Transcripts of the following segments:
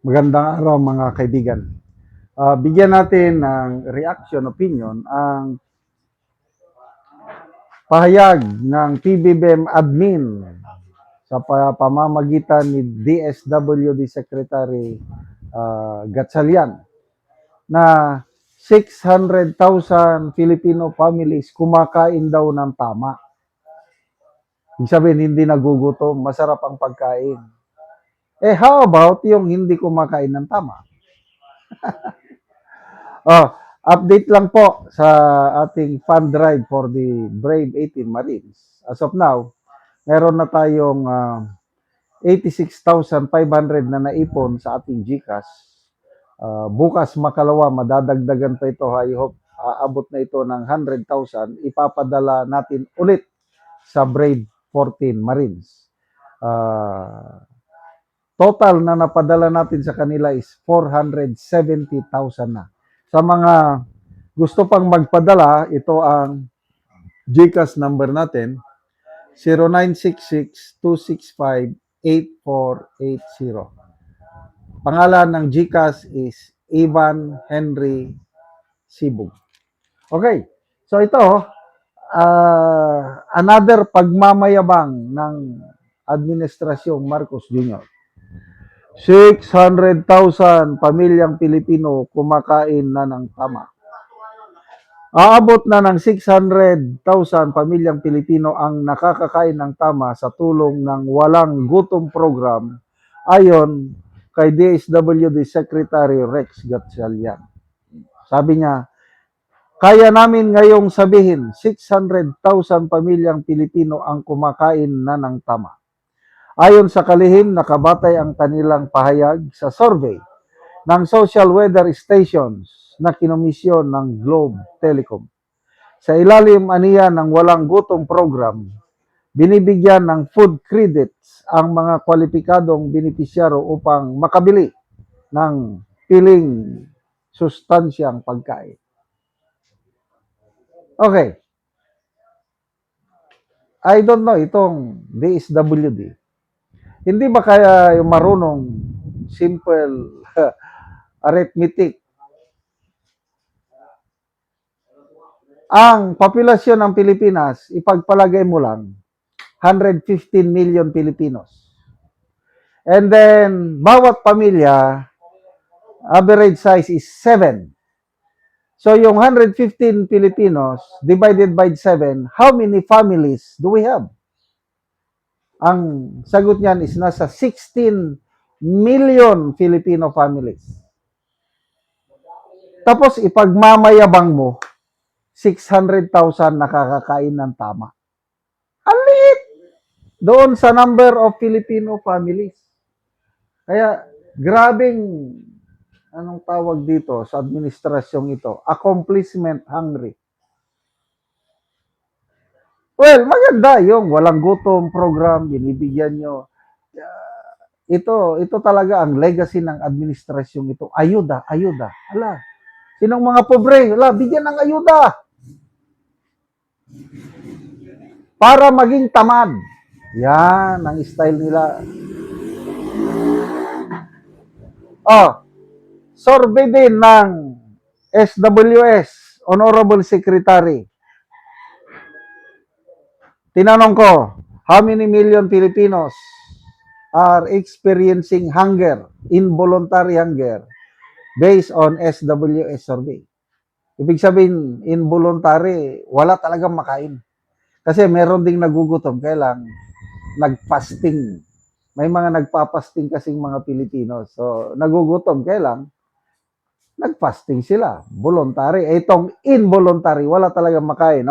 Magandang araw mga kaibigan. Bigyan natin ng reaction, opinion ang pahayag ng PBBM admin sa pamamagitan ni DSWD Secretary Gatchalian na 600,000 Filipino families kumakain daw ng tama. Ibig sabihin, hindi nagugutom, masarap ang pagkain. How about yung hindi kumakain ng tama? Update lang po sa ating fund drive for the Brave 18 Marines. As of now, meron na tayong 86,500 na naipon sa ating GCash. Bukas makalawa, madadagdagan pa ito. I hope aabot na ito ng 100,000. Ipapadala natin ulit sa Brave 14 Marines. Total na napadala natin sa kanila is 470,000 na. Sa mga gusto pang magpadala, ito ang GCash number natin, 0966-265-8480. Pangalan ng GCash is Ivan Henry Sibug. Okay, so ito, another pagmamayabang ng Administrasyong Marcos Jr. 600,000 pamilyang Pilipino kumakain na ng tama. Aabot na ng 600,000 pamilyang Pilipino ang nakakakain ng tama sa tulong ng Walang Gutom Program ayon kay DSWD Secretary Rex Gatchalian. Sabi niya, kaya namin ngayong sabihin 600,000 pamilyang Pilipino ang kumakain na ng tama. Ayon sa kalihim, nakabatay ang kanilang pahayag sa survey ng social weather stations na kinomisyon ng Globe Telecom. Sa ilalim aniya ng Walang Gutom Program, binibigyan ng food credits ang mga kwalipikadong benepisyaro upang makabili ng piling sustansyang pagkain. Okay. I don't know itong DSWD. Hindi ba kaya yung marunong simple arithmetic? Ang populasyon ng Pilipinas, ipagpalagay mo lang, 115 million Filipinos. And then, bawat pamilya, average size is 7. So, yung 115 Filipinos divided by 7, how many families do we have? Ang sagot niyan is nasa 16 million Filipino families. Tapos ipagmamayabang mo, 600,000 nakakakain ng tama. Alit! Doon sa number of Filipino families. Kaya, grabing, anong tawag dito sa administrasyong ito? Accomplishment hungry. Well, maganda yung walang gutom program, binibigyan nyo. Ito talaga ang legacy ng administrasyong ito. Ayuda. Hala, sinong mga pobre? Hala, bigyan ng ayuda. Para maging tamad. Yan ang style nila. Survey din ng SWS, Honorable Secretary. Tinanong ko, how many million Filipinos are experiencing hunger, involuntary hunger, based on SWS survey? Ibig sabihin, involuntary, wala talagang makain. Kasi meron ding nagugutom, kailang nagfasting. May mga nagpapasting kasing mga Pilipino. So, nagugutom, kailang nagfasting sila. Voluntary. Itong involuntary, wala talagang makain.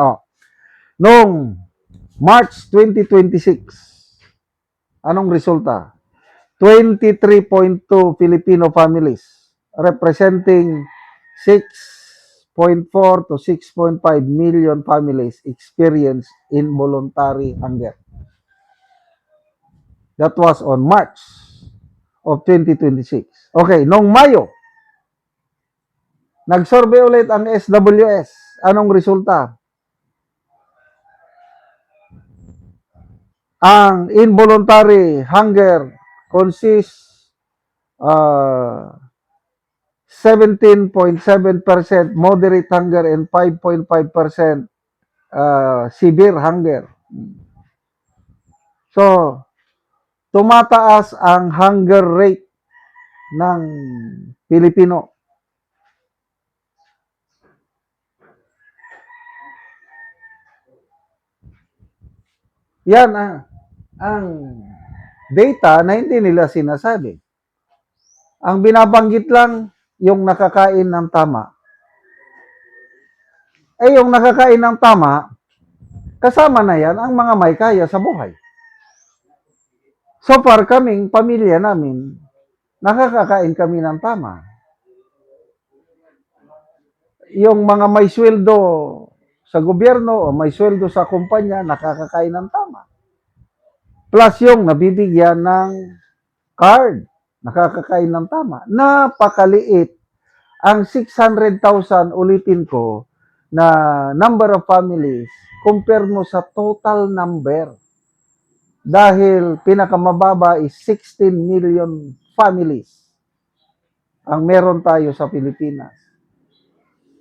Noong March 2026, anong resulta? 23.2 Filipino families representing 6.4 to 6.5 million families experience involuntary hunger. That was on March of 2026. Okay, noong Mayo, nag-survey ulit ang SWS. Anong resulta? Ang involuntary hunger consists uh, 17.7% moderate hunger and 5.5% severe hunger. So, tumataas ang hunger rate ng Pilipino. Yan ang data na hindi nila sinasabi. Ang binabanggit lang yung nakakain ng tama. Yung nakakain ng tama, kasama na yan ang mga may kaya sa buhay. So far kaming pamilya namin, nakakakain kami ng tama. Yung mga may sweldo sa gobyerno o may sweldo sa kumpanya, nakakakain ng tama. Plus yung nabibigyan ng card, nakakakain ng tama. Napakaliit. Ang 600,000, ulitin ko, na number of families, compare mo sa total number. Dahil pinakamababa is 16 million families ang meron tayo sa Pilipinas.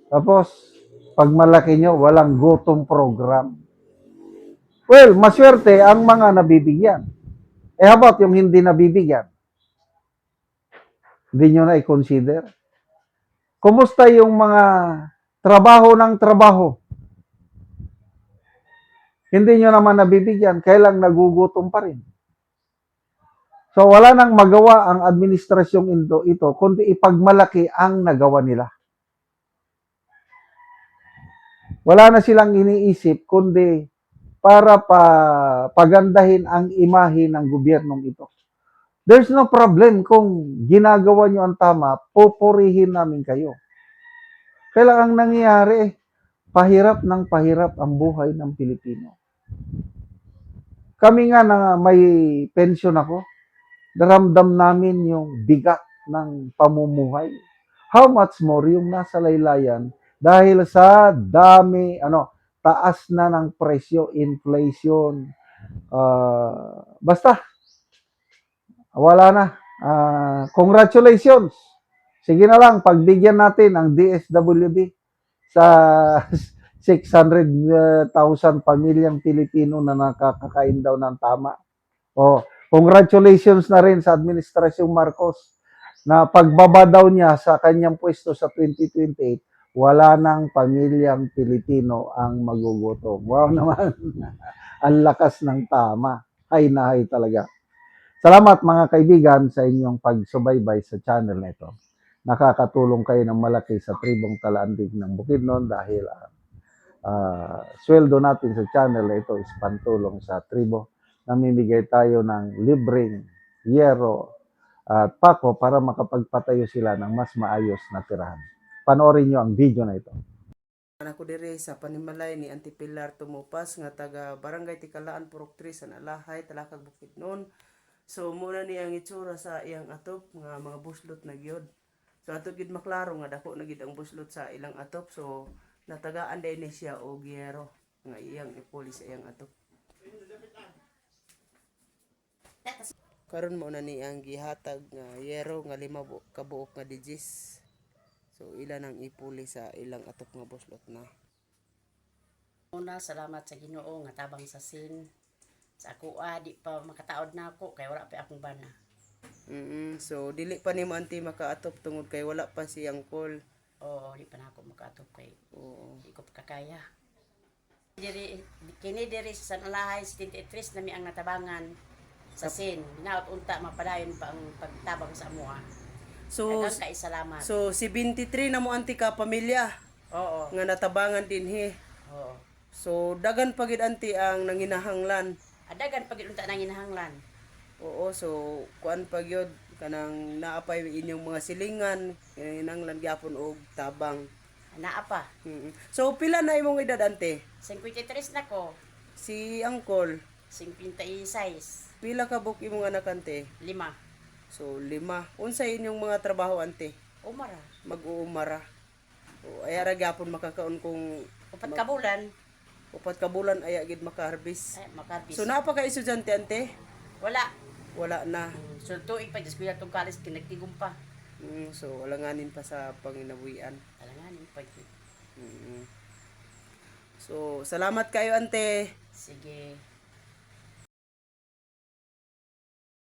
Tapos, pag malaki nyo, walang gutom program. Well, maswerte ang mga nabibigyan. How about yung hindi nabibigyan? Hindi nyo na i-consider? Kumusta yung mga trabaho ng trabaho? Hindi nyo naman nabibigyan, kailang nagugutom pa rin. So, wala nang magawa ang administrasyong ito, kundi ipagmalaki ang nagawa nila. Wala na silang iniisip, kundi para pagandahin ang imahe ng gobyernong ito. There's no problem kung ginagawa nyo ang tama, pupurihin namin kayo. Kailangan ang nangyayari, pahirap ng pahirap ang buhay ng Pilipino. Kami nga na may pension ako, naramdam namin yung bigat ng pamumuhay. How much more yung nasa laylayan dahil sa dami, taas na ng presyo, inflation. Basta, wala na. Congratulations. Sige na lang, pagbigyan natin ang DSWD sa 600,000 pamilyang Pilipino na nakakakain daw ng tama. Congratulations na rin sa Administrasyong Marcos na pagbaba daw niya sa kanyang pwesto sa 2028, wala nang pamilyang Pilipino ang magugutom. Wow naman. Ang lakas ng tama. Hay na hay talaga. Salamat mga kaibigan sa inyong pagsubaybay sa channel na ito. Nakakatulong kayo ng malaki sa tribong Talaandig ng Bukidnon dahil sweldo natin sa channel na ito is pantulong sa tribo. Namimigay tayo ng libreng yero at pako para makapagpatayo sila ng mas maayos na tirahan. Panoorin nyo ang video na ito. Ako dire sa panimalay ni Auntie Pilar Tumupas nga taga Barangay Tikalaan Purok 3 sa Alahay, Talakag Bukidnon. So muna ni ang itsura sa iyang atop nga mga buslot na gyud. So ato gid maklaro nga dako na gid ang buslot sa ilang atop. So natagaan din ni siya og yero nga iyang ipuli sa iyang atop. Karon mo na ni ang gihatag nga yero nga 5 kabuok nga digis. So ilan ang ipuli sa ilang atop nga buslot na. Una, salamat sa Ginoo nga tabang sa sin. Sa ako di pa makataod na ako kay wala pa akong bana. So dili pa ni mo anti makaatop tungod kay wala pa siyang call. Oo, di pa na ako makatop kay di ko pa kakaya. Kini diri sa San Alahay 73 nami ang natabangan sa sin. Binaot unta mapadayon pa ang pagtabang sa amuha. So kay salamat. So si 23 na mo anti ka pamilya Oo. nga natabangan dinhi. Oo. So dagan pagid anti ang nanginahanglan. Adagan pag unta nang hinahanglan. Oo, so kuan pagyod kanang naapay inyong mga silingan, hinahanglan gyapon og tabang. Naa pa. So pila na imong edad ante? 53 na ko. Si Angkol, 56. pila ka buk imong anak ante? 5. So 5. Unsa inyong mga trabaho ante? Umara. Mag-uumara. O ayara gyapon makakaon kung 4 ka bulan. 4 ka bulan aya gid maka-harvest. Ay, makarbis. So naa pa ka estudyante ante? Wala. wala na. So tuig pa just kuya tong kalis kinagtigom pa. So alanganin pa sa panginabuhian. Alanganin pa gyud. So salamat kayo ante. Sige.